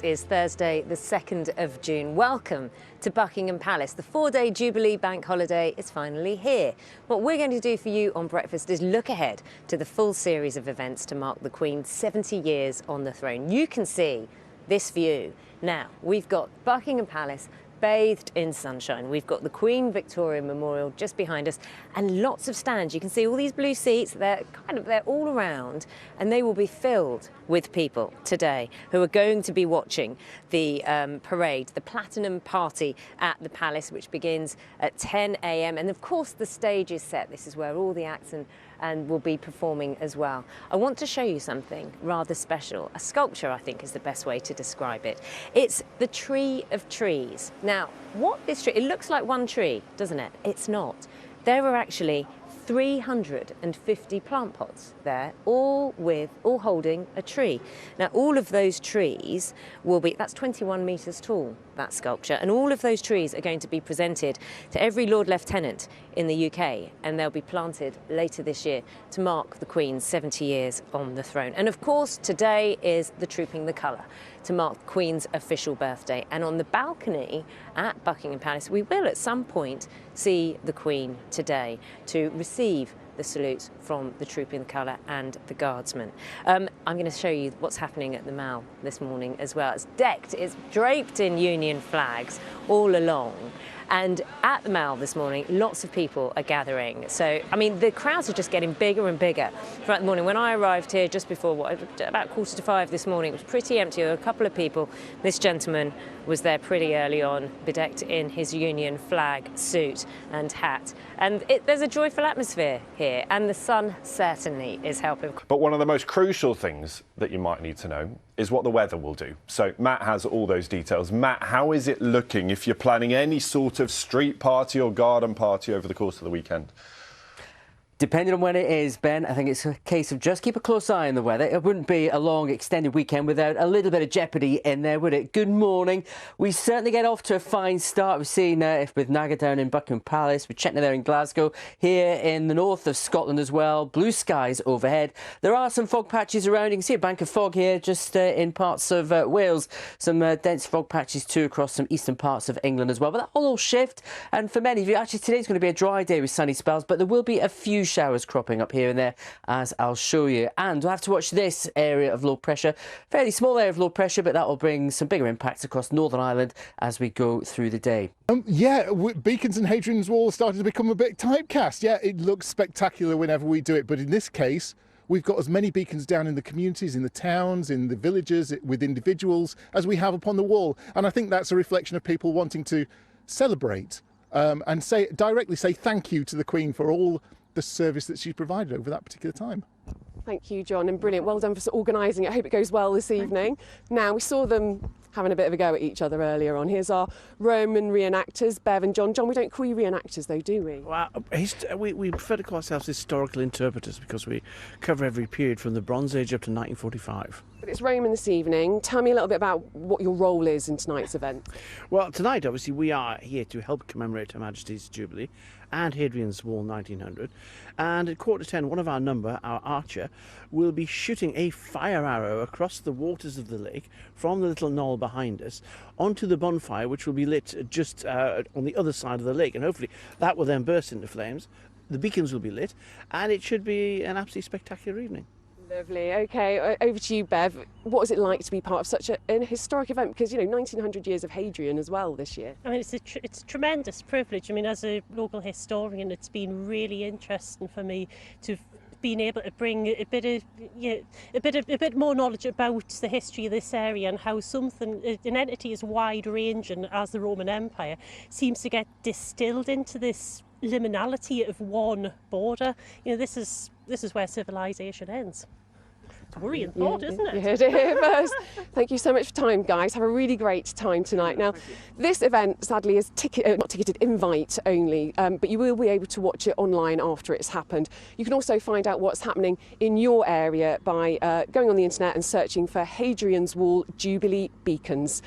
Is Thursday, the 2nd of June. Welcome to Buckingham Palace. The 4-day Jubilee bank holiday is finally here. What we're going to do for you on breakfast is look ahead to the full series of events to mark the Queen's 70 years on the throne. You can see this view. Now, we've got Buckingham Palace bathed in sunshine. We've got the Queen Victoria Memorial just behind us and lots of stands. You can see all these blue seats, they're all around, and they will be filled with people today who are going to be watching the parade, the Platinum Party at the Palace, which begins at 10 a.m. And of course the stage is set. This is where all the acts and will be performing as well. I want to show you something rather special. A sculpture, I think, is the best way to describe it. It's the Tree of Trees. Now, what this tree, it looks like one tree, doesn't it? It's not. There are actually 350 plant pots there, all holding a tree. Now, all of those trees will be, that's 21 metres tall, that sculpture, and all of those trees are going to be presented to every Lord Lieutenant in the UK, and they'll be planted later this year to mark the Queen's 70 years on the throne. And of course, today is the Trooping the Colour, to mark the Queen's official birthday. And on the balcony at Buckingham Palace, we will at some point see the Queen today to receive the salutes from the Trooping the Colour and the Guardsmen. I'm going to show you what's happening at the Mall this morning as well. It's decked, it's draped in Union flags all along. And at the Mall this morning, lots of people are gathering. So, I mean, the crowds are just getting bigger and bigger throughout the morning. When I arrived here just before, about 4:45 this morning, it was pretty empty. There were a couple of people. This gentleman was there pretty early on, bedecked in his Union flag suit and hat. And there's a joyful atmosphere here, and the sun certainly is helping. But one of the most crucial things that you might need to know is what the weather will do. So Matt has all those details. Matt, how is it looking if you're planning any sort of street party or garden party over the course of the weekend? Depending on when it is, Ben, I think it's a case of just keep a close eye on the weather. It wouldn't be a long, extended weekend without a little bit of jeopardy in there, would it? Good morning. We certainly get off to a fine start. We've seen with Naga down in Buckingham Palace, with Chetna there in Glasgow, here in the north of Scotland as well. Blue skies overhead. There are some fog patches around. You can see a bank of fog here just in parts of Wales. Some dense fog patches too across some eastern parts of England as well. But that will all shift. And for many of you, actually today's going to be a dry day with sunny spells, but there will be a few showers cropping up here and there, as I'll show you. And we'll have to watch this area of low pressure, fairly small area of low pressure, but that will bring some bigger impacts across Northern Ireland as we go through the day. Yeah, beacons and Hadrianswall started to become a bit typecast. Yeah, it looks spectacular whenever we do it, but in this case, we've got as many beacons down in the communities, in the towns, in the villages, with individuals, as we have upon the wall. And I think that's a reflection of people wanting to celebrate and directly say thank you to the Queen for all the service that she's provided over that particular time. Thank you, John, and brilliant. Well done for organising it. I hope it goes well this evening. Now, we saw them having a bit of a go at each other earlier on. Here's our Roman reenactors, Bev and John. John, we don't call you reenactors though, do we? Well, we prefer to call ourselves historical interpreters because we cover every period from the Bronze Age up to 1945. But it's Roman this evening. Tell me a little bit about what your role is in tonight's event. Well, tonight, obviously, we are here to help commemorate Her Majesty's Jubilee and Hadrian's Wall 1900. And at 9:45, one of our number, our archer, will be shooting a fire arrow across the waters of the lake from the little knoll behind us onto the bonfire, which will be lit just on the other side of the lake. And hopefully that will then burst into flames. The beacons will be lit, and it should be an absolutely spectacular evening. Lovely. OK, over to you, Bev. What is it like to be part of such a historic event? Because, you know, 1900 years of Hadrian as well this year. I mean, it's a tremendous privilege. I mean, as a local historian, it's been really interesting for me to been able to bring a bit more knowledge about the history of this area and how an entity as wide-ranging as the Roman Empire seems to get distilled into this liminality of one border. You know, this is where civilization ends. It's a worrying thought, isn't it? You heard it here first. Thank you so much for time, guys. Have a really great time tonight. Now, this event, sadly, is not ticketed, invite only, but you will be able to watch it online after it's happened. You can also find out what's happening in your area by going on the internet and searching for Hadrian's Wall Jubilee beacons.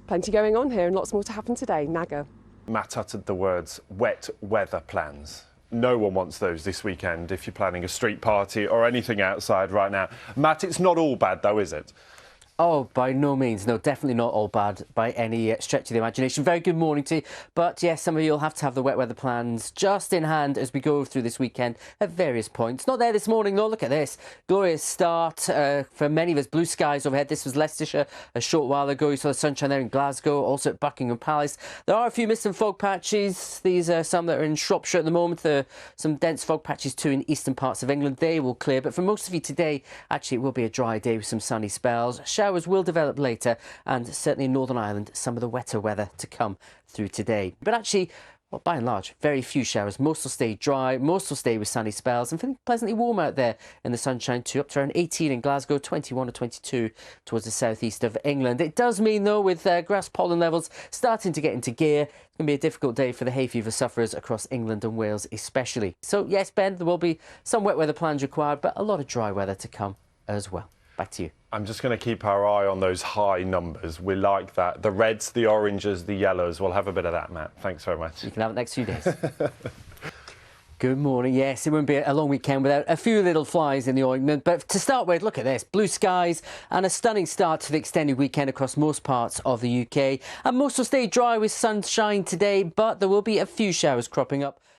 Plenty going on here and lots more to happen today. Naga. Matt uttered the words wet weather plans. No one wants those this weekend if you're planning a street party or anything outside right now. Matt, it's not all bad though, is it? Oh, by no means. No, definitely not all bad by any stretch of the imagination. Very good morning to you. But yes, some of you will have to have the wet weather plans just in hand as we go through this weekend at various points. Not there this morning, though. Look at this. Glorious start for many of us. Blue skies overhead. This was Leicestershire a short while ago. You saw the sunshine there in Glasgow, also at Buckingham Palace. There are a few mist and fog patches. These are some that are in Shropshire at the moment. There are some dense fog patches too in eastern parts of England. They will clear. But for most of you today, actually, it will be a dry day with some sunny spells. Showers will develop later, and certainly in Northern Ireland, some of the wetter weather to come through today. But actually, well, by and large, very few showers. Most will stay dry, most will stay with sunny spells, and feeling pleasantly warm out there in the sunshine too, up to around 18 in Glasgow, 21 or 22 towards the southeast of England. It does mean, though, with grass pollen levels starting to get into gear, it's going to be a difficult day for the hay fever sufferers across England and Wales especially. So, yes, Ben, there will be some wet weather plans required, but a lot of dry weather to come as well. Back to you. I'm just going to keep our eye on those high numbers. We like that. The reds, the oranges, the yellows. We'll have a bit of that, Matt. Thanks very much. You can have it next few days. Good morning. Yes, it won't be a long weekend without a few little flies in the ointment. But to start with, look at this. Blue skies and a stunning start to the extended weekend across most parts of the UK. And most will stay dry with sunshine today, but there will be a few showers cropping up